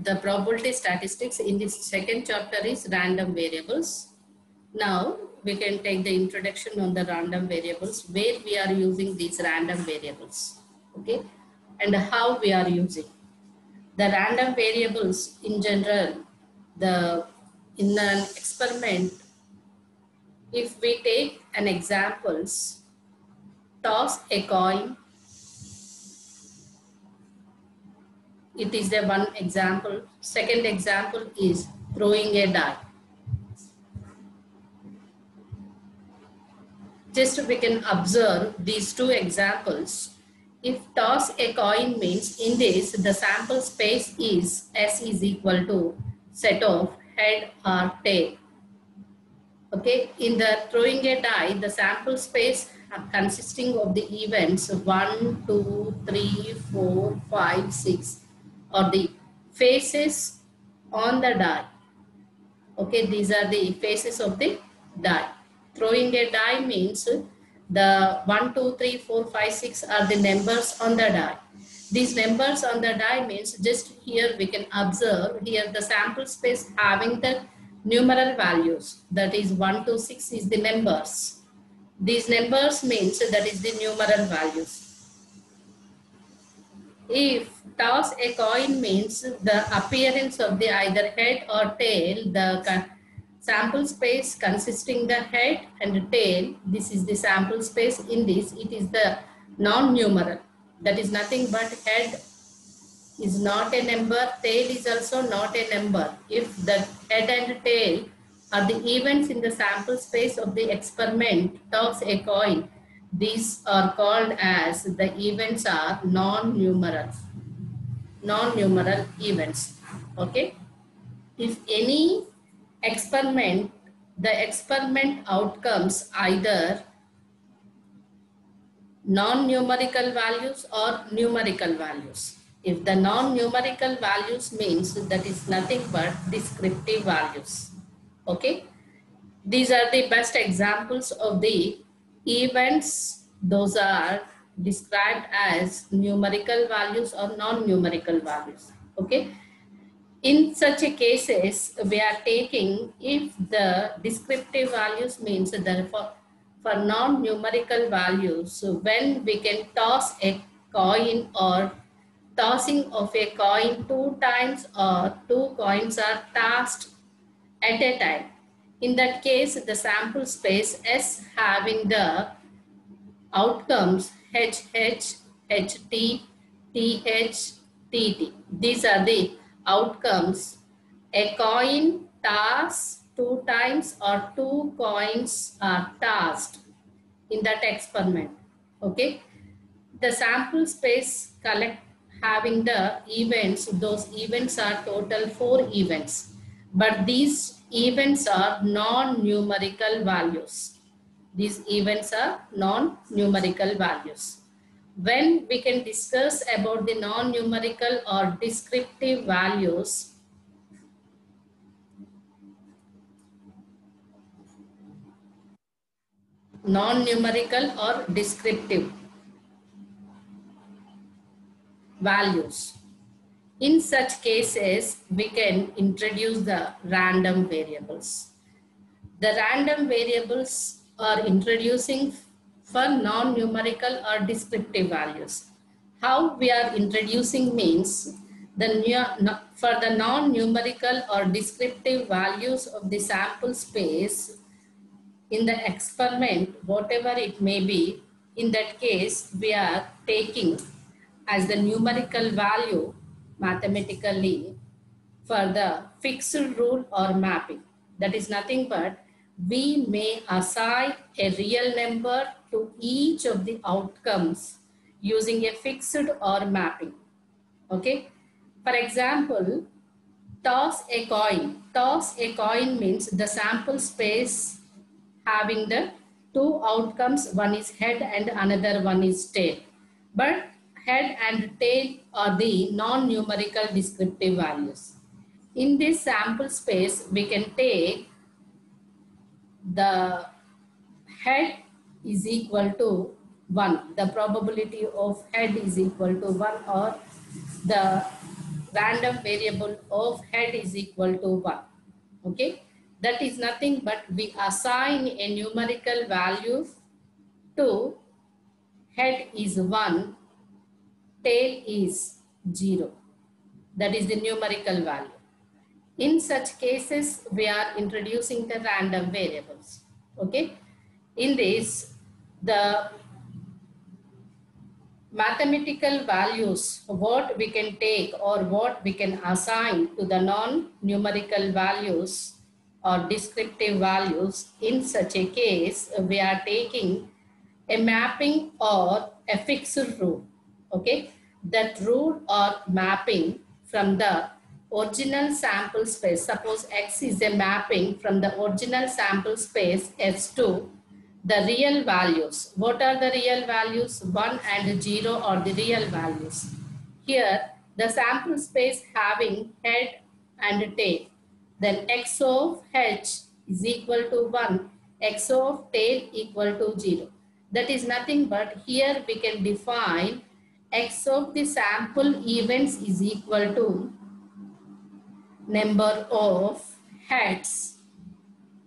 the probability statistics in this second chapter is random variables. Now we can take the introduction on the random variables, where we are using these random variables, okay, and how we are using the random variables in general. In an experiment, if we take an examples, toss a coin. It is the one example. Second example is throwing a die. Just we can observe these two examples. If toss a coin means, in this the sample space is S is equal to set of head or tail. Okay, in the throwing a die, the sample space consisting of the events 1, 2, 3, 4, 5, 6 or the faces on the die. Okay, these are the faces of the die. Throwing a die means the 1, 2, 3, 4, 5, 6 are the numbers on the die. These numbers on the die means, just here we can observe here the sample space having the numeral values, that is 1 to 6 is the numbers. These numbers means that is the numeral values. If toss a coin means the appearance of the either head or tail, the sample space consisting the head and tail, this is the sample space. In this, it is the non-numeral. That is nothing but head is not a number, tail is also not a number. If the head and tail are the events in the sample space of the experiment, toss a coin, these are called as the events are non-numeral events. Okay. If any experiment, the experiment outcomes either non-numerical values or numerical values. If the non-numerical values means that is nothing but descriptive values. Okay. These are the best examples of the events. Those are described as numerical values or non-numerical values. Okay. In such a cases, we are taking, if the descriptive values means that for non-numerical values, so when we can toss a coin or tossing of a coin 2 times or 2 coins are tossed at a time. In that case, the sample space S having the outcomes HH, HT, TH, TT. These are the outcomes. A coin tossed 2 times or 2 coins are tossed in that experiment. Okay. The sample space collect having the events, those events are total 4 events. But these events are non-numerical values. These events are non-numerical values. When we can discuss about the non-numerical or descriptive values, non-numerical or descriptive values. In such cases, we can introduce the random variables. The random variables are introducing for non-numerical or descriptive values. How we are introducing means, for the non-numerical or descriptive values of the sample space in the experiment, whatever it may be, in that case, we are taking as the numerical value mathematically for the fixed rule or mapping. That is nothing but we may assign a real number to each of the outcomes using a fixed or mapping. Okay. For example, toss a coin. Toss a coin means the sample space having the 2 outcomes, one is head and another one is tail. But head and tail are the non-numerical descriptive values. In this sample space, we can take the head is equal to 1. The probability of head is equal to 1, or the random variable of head is equal to 1. Okay, that is nothing but we assign a numerical value to head is 1, tail is 0. That is the numerical value. In such cases, we are introducing the random variables. Okay, in this, the mathematical values, what we can take or what we can assign to the non-numerical values or descriptive values, in such a case, we are taking a mapping or a fixed rule. Okay, that rule or mapping from the original sample space. Suppose X is a mapping from the original sample space S to the real values. What are the real values? 1 and 0 are the real values. Here, the sample space having head and tail. Then X of H is equal to 1, X of tail equal to 0. That is nothing but here we can define X of the sample events is equal to number of heads.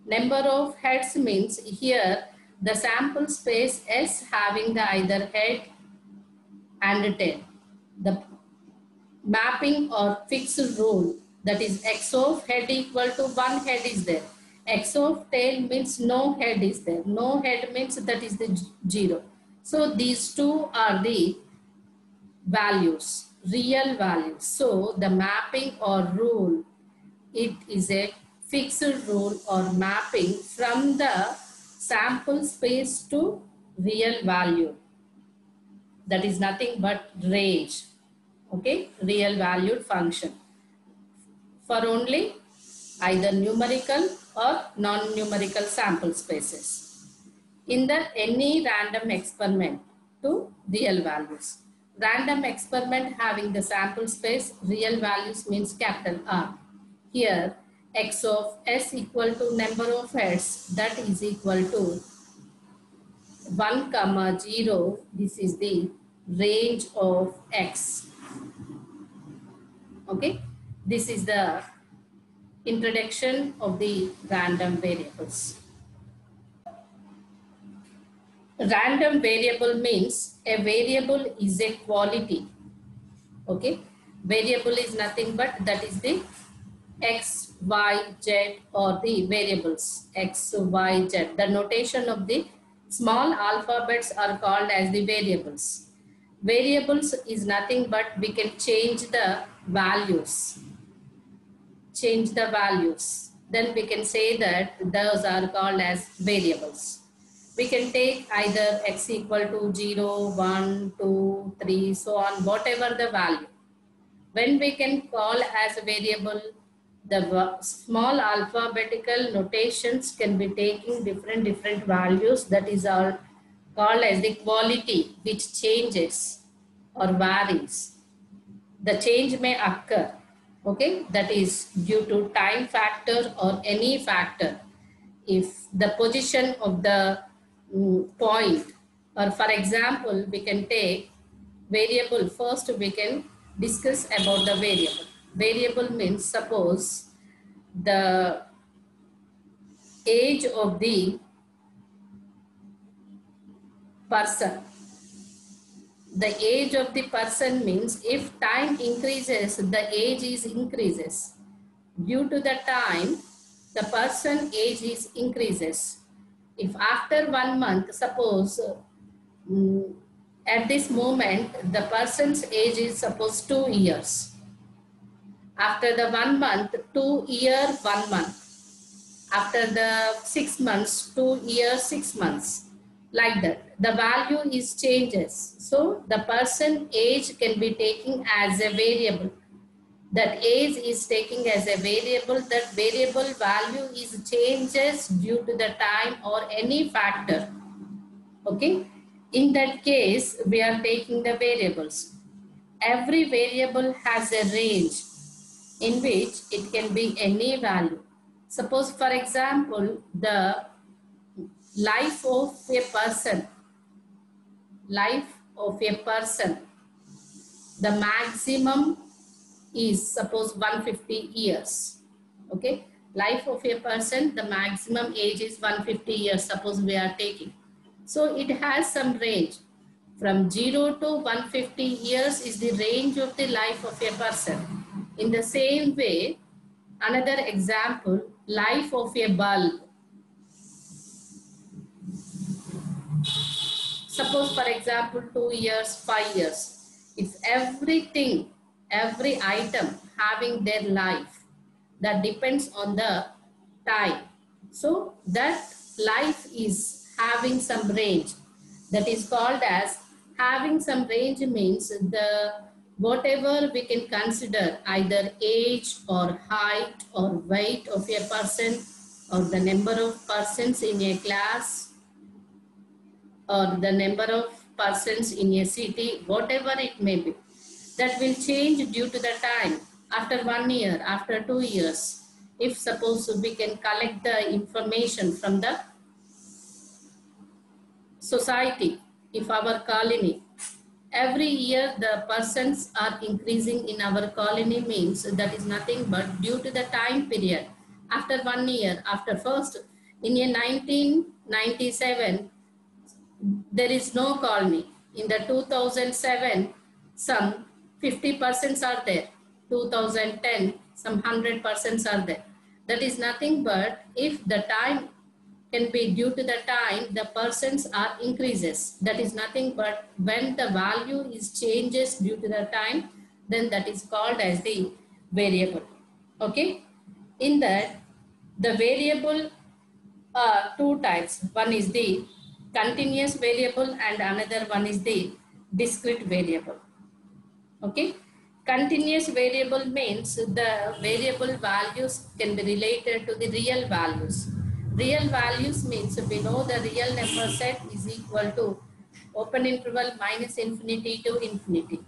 Number of heads means here the sample space S having the either head and tail. The mapping or fixed rule, that is X of head equal to 1 head is there. X of tail means no head is there. No head means that is the 0. So these two are the values, real values. So the mapping or rule, it is a fixed rule or mapping from the sample space to real value. That is nothing but range. Okay, real valued function for only either numerical or non-numerical sample spaces. In the any random experiment to real values. Random experiment having the sample space, real values means capital R. Here, X of S equal to number of heads, that is equal to 1, 0. This is the range of X. Okay, this is the introduction of the random variables. Random variable means a variable is a quality. Okay, variable is nothing but that is the X, Y, Z or the variables X, Y, Z. The notation of the small alphabets are called as the variables. Variables is nothing but we can change the values. Change the values. Then we can say that those are called as variables. We can take either X equal to 0, 1, 2, 3, so on, whatever the value. When we can call as a variable, the small alphabetical notations can be taking different values. That is all called as the quality, which changes or varies. The change may occur. Okay, that is due to time factor or any factor. If the position of the point, or for example, we can take variable. First, we can discuss about the variable. Variable means suppose the age of the person. The age of the person means if time increases, the age is increases. Due to the time, the person age is increases. If after 1 month, suppose at this moment, the person's age is suppose 2 years. After the 1 month, 2 year, 1 month. After the 6 months, 2 years, 6 months. Like that. The value is changes. So the person age can be taken as a variable. That age is taken as a variable. That variable value is changes due to the time or any factor. Okay. In that case, we are taking the variables. Every variable has a range in which it can be any value. Suppose, for example, the life of a person, the maximum is suppose 150 years. Okay, life of a person, the maximum age is 150 years, suppose we are taking. So it has some range. From 0 to 150 years is the range of the life of a person. In the same way, another example, life of a bulb. Suppose for example 2 years, 5 years. If everything, every item having their life, that depends on the time. So that life is having some range. That is called as having some range means the whatever we can consider either age or height or weight of a person or the number of persons in a class or the number of persons in a city, whatever it may be, that will change due to the time. After 1 year, after 2 years, if suppose we can collect the information from the society, if our colony, every year the persons are increasing in our colony means that is nothing but due to the time period. After 1 year, after first, in a 1997, there is no colony. In the 2007, some 50% are there. 2010, some 100% are there. That is nothing but if the time can be due to the time, the persons are increases. That is nothing but when the value is changes due to the time, then that is called as the variable. Okay. In that, the variable two types. One is the continuous variable and another one is the discrete variable. Okay. Continuous variable means the variable values can be related to the real values. Real values means we know the real number set is equal to open interval minus infinity to infinity.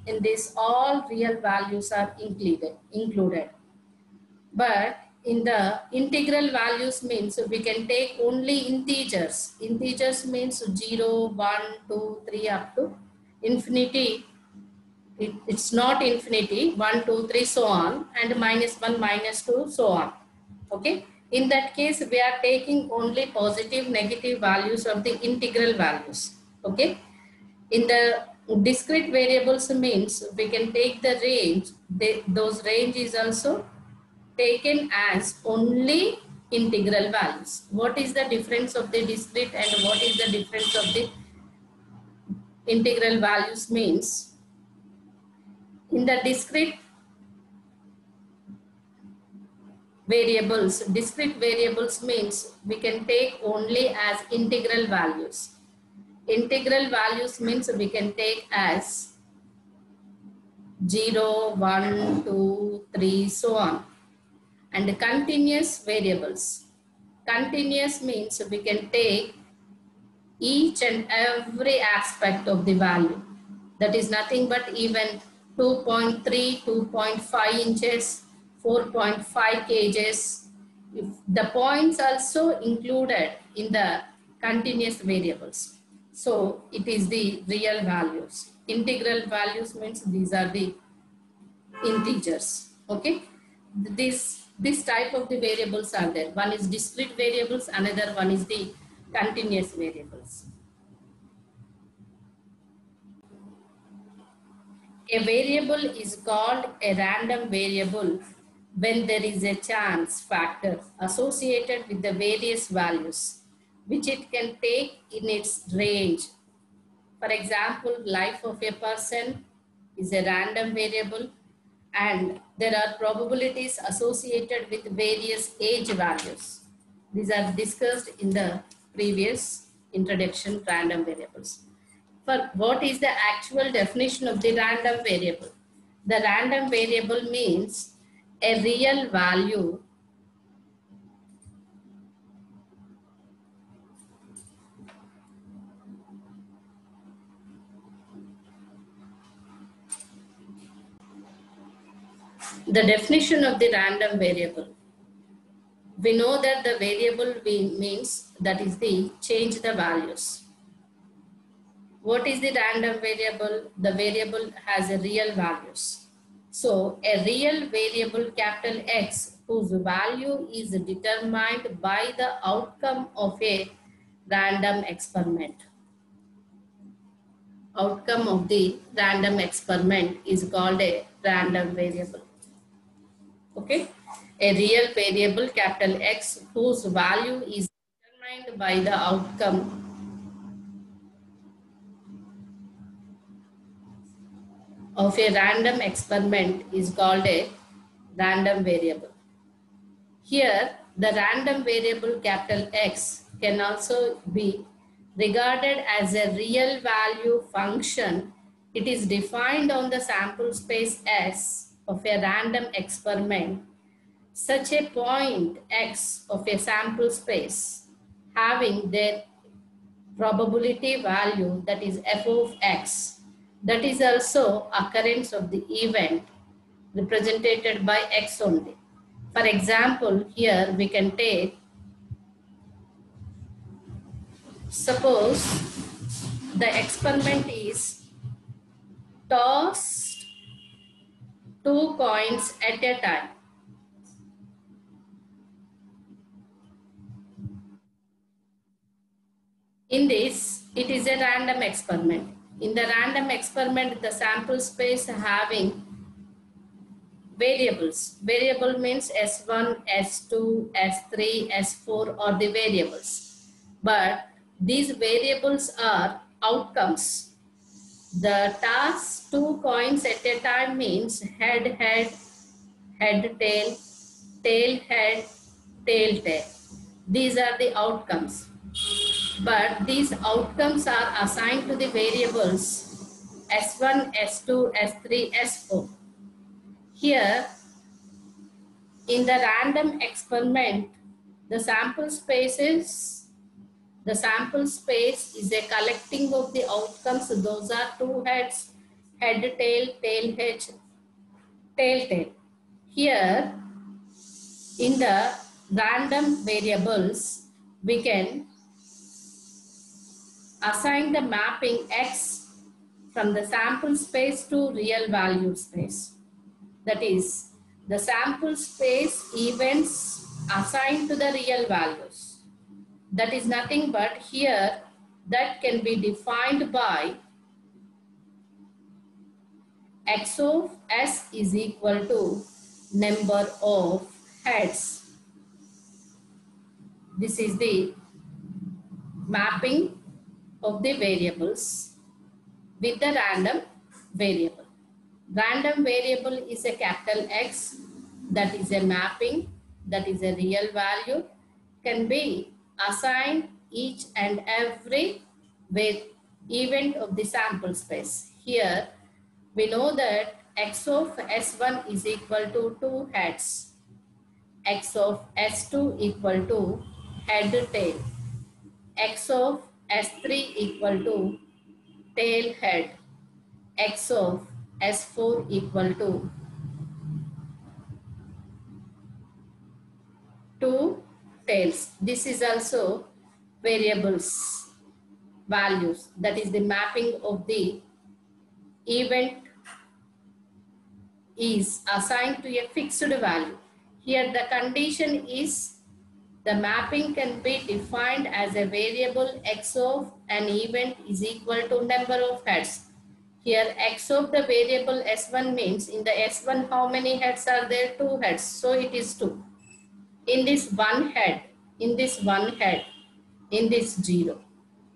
In this, all real values are included. But in the integral values means we can take only integers. Integers means 0, 1, 2, 3 up to infinity. It's not infinity, 1, 2, 3 so on, and minus 1, minus 2 so on. Okay. In that case, we are taking only positive, negative values of the integral values. Okay. In the discrete variables means we can take the range. Those range is also taken as only integral values. What is the difference of the discrete and what is the difference of the integral values means? In the discrete variables means we can take only as integral values. Integral values means we can take as 0, 1, 2, 3, so on. And continuous variables. Continuous means we can take each and every aspect of the value. That is nothing but even 2.3, 2.5 inches, 4.5 kgs. If the points also included in the continuous variables. So it is the real values. Integral values means these are the integers. Okay. This type of the variables are there. One is discrete variables, another one is the continuous variables. A variable is called a random variable when there is a chance factor associated with the various values which it can take in its range. For example, life of a person is a random variable and there are probabilities associated with various age values. These are discussed in the previous introduction, random variables. For what is the actual definition of the random variable? The random variable means a real value the definition of the random variable. We know that the variable means that is the change the values. What is the random variable? The variable has a real values. So a real variable capital X whose value is determined by the outcome of a random experiment. Outcome of the random experiment is called a random variable. Okay. A real variable capital X whose value is determined by the outcome of a random experiment is called a random variable. Here, the random variable capital X can also be regarded as a real value function. It is defined on the sample space S of a random experiment. Such a point X of a sample space having their probability value, that is f of X, that is also occurrence of the event represented by X only. For example, here we can take, suppose the experiment is tossed 2 coins at a time. In this, it is a random experiment. In the random experiment, the sample space having variables. Variable means S1, S2, S3, S4 are the variables. But these variables are outcomes. The toss 2 coins at a time means head, head, head, tail, tail, head, tail, tail. These are the outcomes. But these outcomes are assigned to the variables S1, S2, S3, S4. Here, in the random experiment, the sample space is a collecting of the outcomes. Those are 2 heads, head, tail, tail, head, tail, tail. Here, in the random variables, we can assign the mapping X from the sample space to real value space. That is, the sample space events assigned to the real values. That is nothing but here that can be defined by X of S is equal to number of heads. This is the mapping of the variables with the random variable. Random variable is a capital X, that is a mapping, that is a real value, can be assigned each and every event of the sample space. Here we know that X of S1 is equal to 2 heads, X of S2 equal to head tail, X of S3 equal to tail head, X of S4 equal to 2 tails. This is also variables values, that is the mapping of the event is assigned to a fixed value. Here the condition is the mapping can be defined as a variable X of an event is equal to number of heads. Here X of the variable S1 means in the S1 how many heads are there? 2 heads. So it is 2. In this 1 head, in this 1 head, in this 0.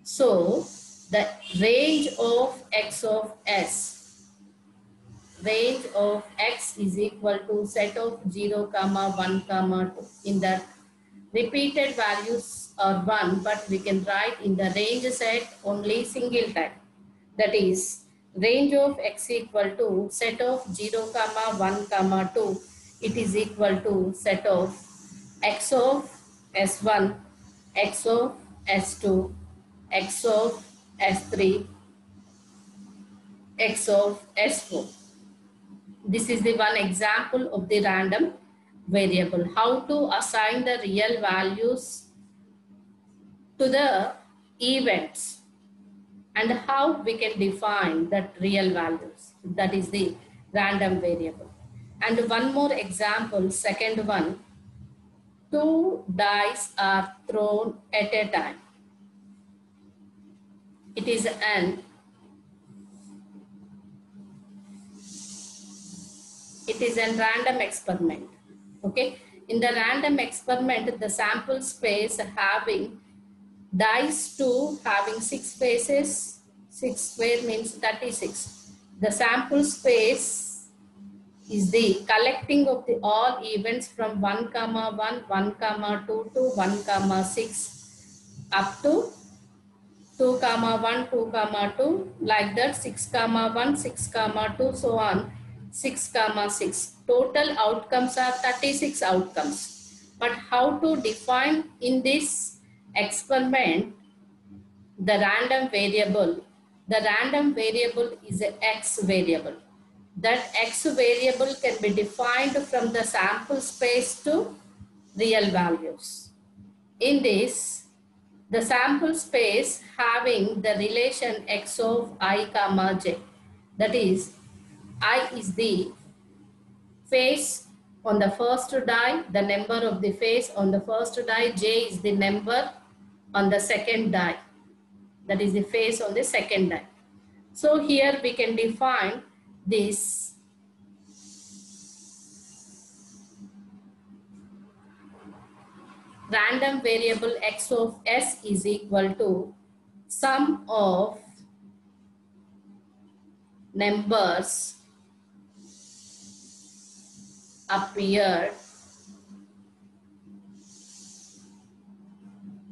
So the range of X of S, range of X is equal to set of 0, 1, 2. In that repeated values are 1, but we can write in the range set only single time. That is, range of X equal to set of 0, 1, 2. It is equal to set of X of S1, X of S2, X of S3, X of S4. This is the one example of the random variable. How to assign the real values to the events and how we can define that real values. That is the random variable. And one more example, second one, 2 dice are thrown at a time. It is a random experiment. Okay. In the random experiment, the sample space having dice 2 having 6 faces, 6 square means 36. The sample space is the collecting of the all events from 1, 1, 1, 2 to 1, 6 up to 2, 1, 2, 2, like that 6, 1, 6, 2, so on 6, 6. Total outcomes are 36 outcomes. But how to define in this experiment the random variable? The random variable is an X variable. That X variable can be defined from the sample space to real values. In this, the sample space having the relation X of I comma j, that is, I is the face on the first die, the number of the face on the first die, j is the number on the second die, that is the face on the second die. So here we can define this random variable X of S is equal to sum of numbers appeared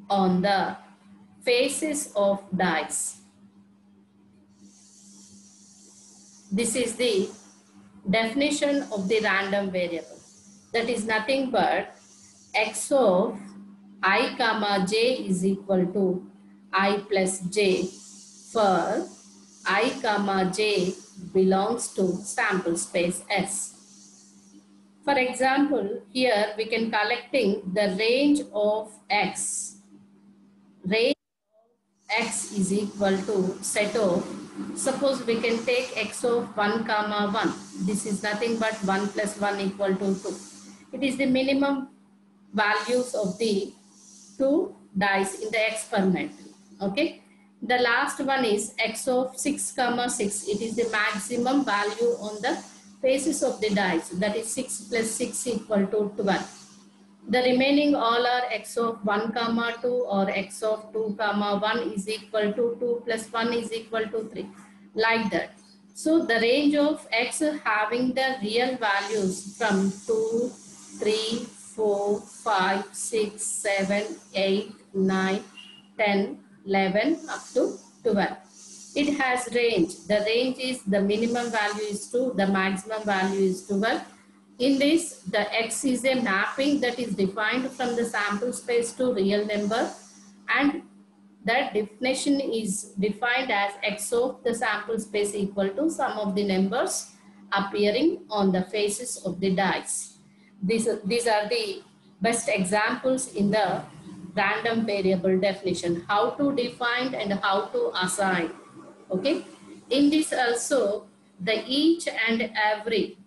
on the faces of dice. This is the definition of the random variable. That is nothing but X of I comma j is equal to I plus j for I comma j belongs to sample space S. For example, here we can collecting the range of X. Range of X is equal to set of, suppose we can take X of 1, 1. This is nothing but 1 plus 1 equal to 2. It is the minimum values of the 2 dice in the experiment. Okay. The last one is X of 6, 6. It is the maximum value on the faces of the dice. That is 6 plus 6 equal to 12. The remaining all are X of 1, 2 or X of 2, 1 is equal to 2 plus 1 is equal to 3. Like that. So the range of X having the real values from 2, 3, 4, 5, 6, 7, 8, 9, 10, 11 up to 12. It has range. The range is the minimum value is 2, the maximum value is 12. In this, the X is a mapping that is defined from the sample space to real number, and that definition is defined as X of the sample space equal to sum of the numbers appearing on the faces of the dice. These are the best examples in the random variable definition, how to define and how to assign. Okay. In this also, the each and every,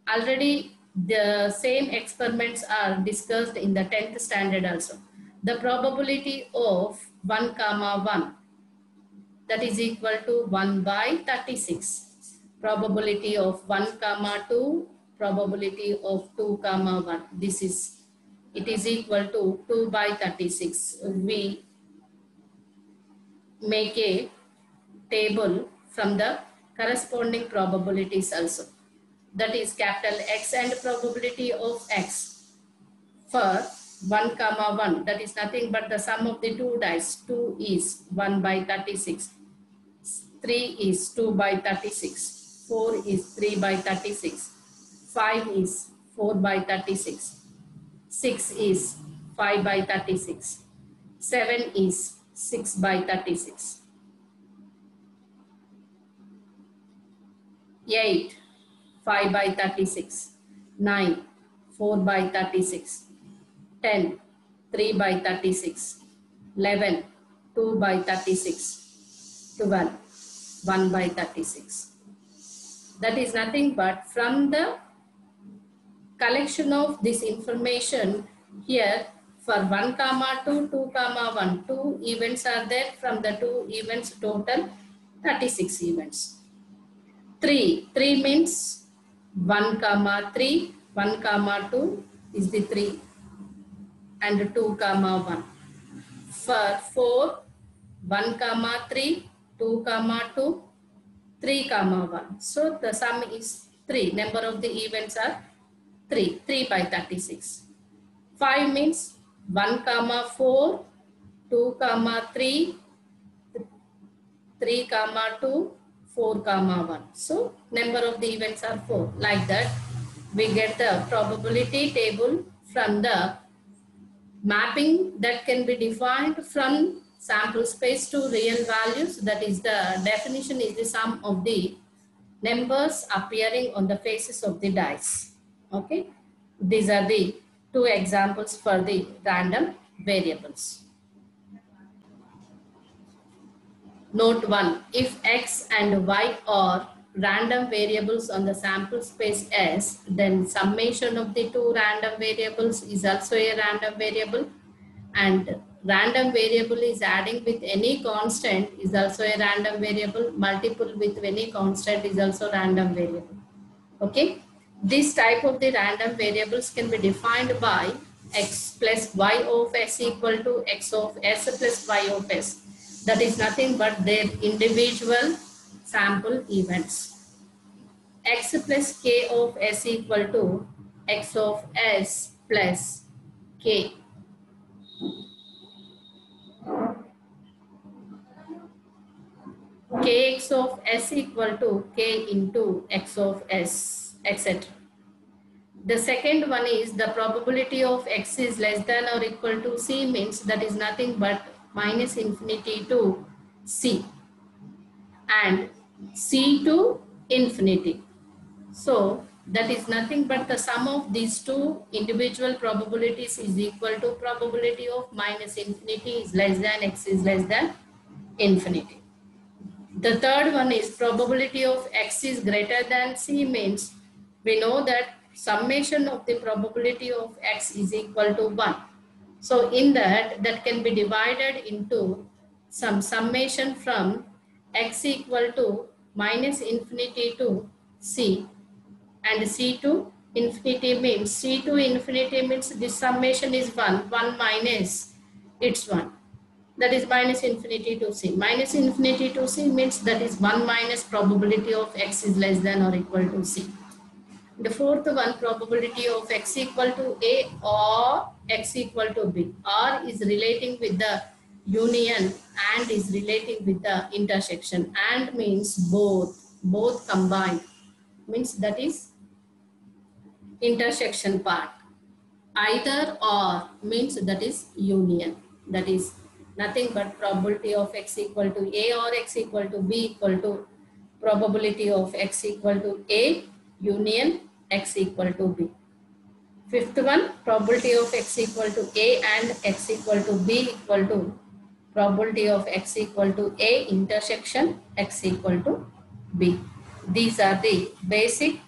already the same experiments are discussed in the 10th standard also. The probability of 1, 1, that is equal to 1 by 36. Probability of 1, 2, probability of 2, 1. This is, it is equal to 2 by 36. We make a table from the corresponding probabilities also. That is capital X and probability of X for 1, 1. That is nothing but the sum of the 2 dice. 2 is 1 by 36. 3 is 2 by 36. 4 is 3 by 36. 5 is 4 by 36. 6 is 5 by 36. 7 is 6 by 36. 8, 5 by 36. 9, 4 by 36. 10, 3 by 36. 11, 2 by 36. 12, 1 by 36. that is nothing but from the collection of this information here for 1 comma 2, 2 comma 1, 2 events are there. From the 2 events total 36 events. 3 means 1 comma 3, 1 comma 2 is the 3 and 2 comma 1. For 4, 1 comma 3, 2 comma 2, 3 comma 1. So the sum is 3. Number of the events are 3 by 36. 5 means 1 comma 4, 2 comma 3, 3 comma 2, 4 comma 1. So number of the events are 4. Like that we get the probability table from the mapping that can be defined from sample space to real values. That is, the definition is the sum of the numbers appearing on the faces of the dice. Okay, these are the 2 examples for the random variables. Note 1. If x and y are random variables on the sample space S, then summation of the 2 random variables is also a random variable, and random variable is adding with any constant is also a random variable, multiple with any constant is also random variable. Okay, this type of the random variables can be defined by x plus y of s equal to x of s plus y of s. That is nothing but their individual sample events. X plus k of s equal to x of s plus k. Kx of s equal to k into x of s, etc. The second one is the probability of x is less than or equal to c, means that is nothing but minus infinity to c and c to infinity. So that is nothing but the sum of these 2 individual probabilities is equal to probability of minus infinity is less than x is less than infinity. The third one is probability of x is greater than c, means we know that summation of the probability of x is equal to 1. So in that can be divided into some summation from x equal to minus infinity to c, and c to infinity means c to infinity means this summation is 1 minus it's 1. That is minus infinity to c. Minus infinity to c means that is 1 minus probability of x is less than or equal to c. The fourth one, probability of x equal to a or x equal to b. R is relating with the union and is relating with the intersection. And means both combined. Means that is intersection part. Either or means that is union. That is nothing but probability of x equal to a or x equal to b equal to probability of x equal to a union x equal to b. Fifth one, probability of x equal to a and x equal to b equal to probability of x equal to a intersection x equal to b. These are the basic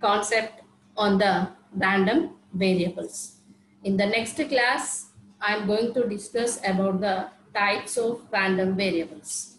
concept on the random variables. In the next class, I am going to discuss about the types of random variables.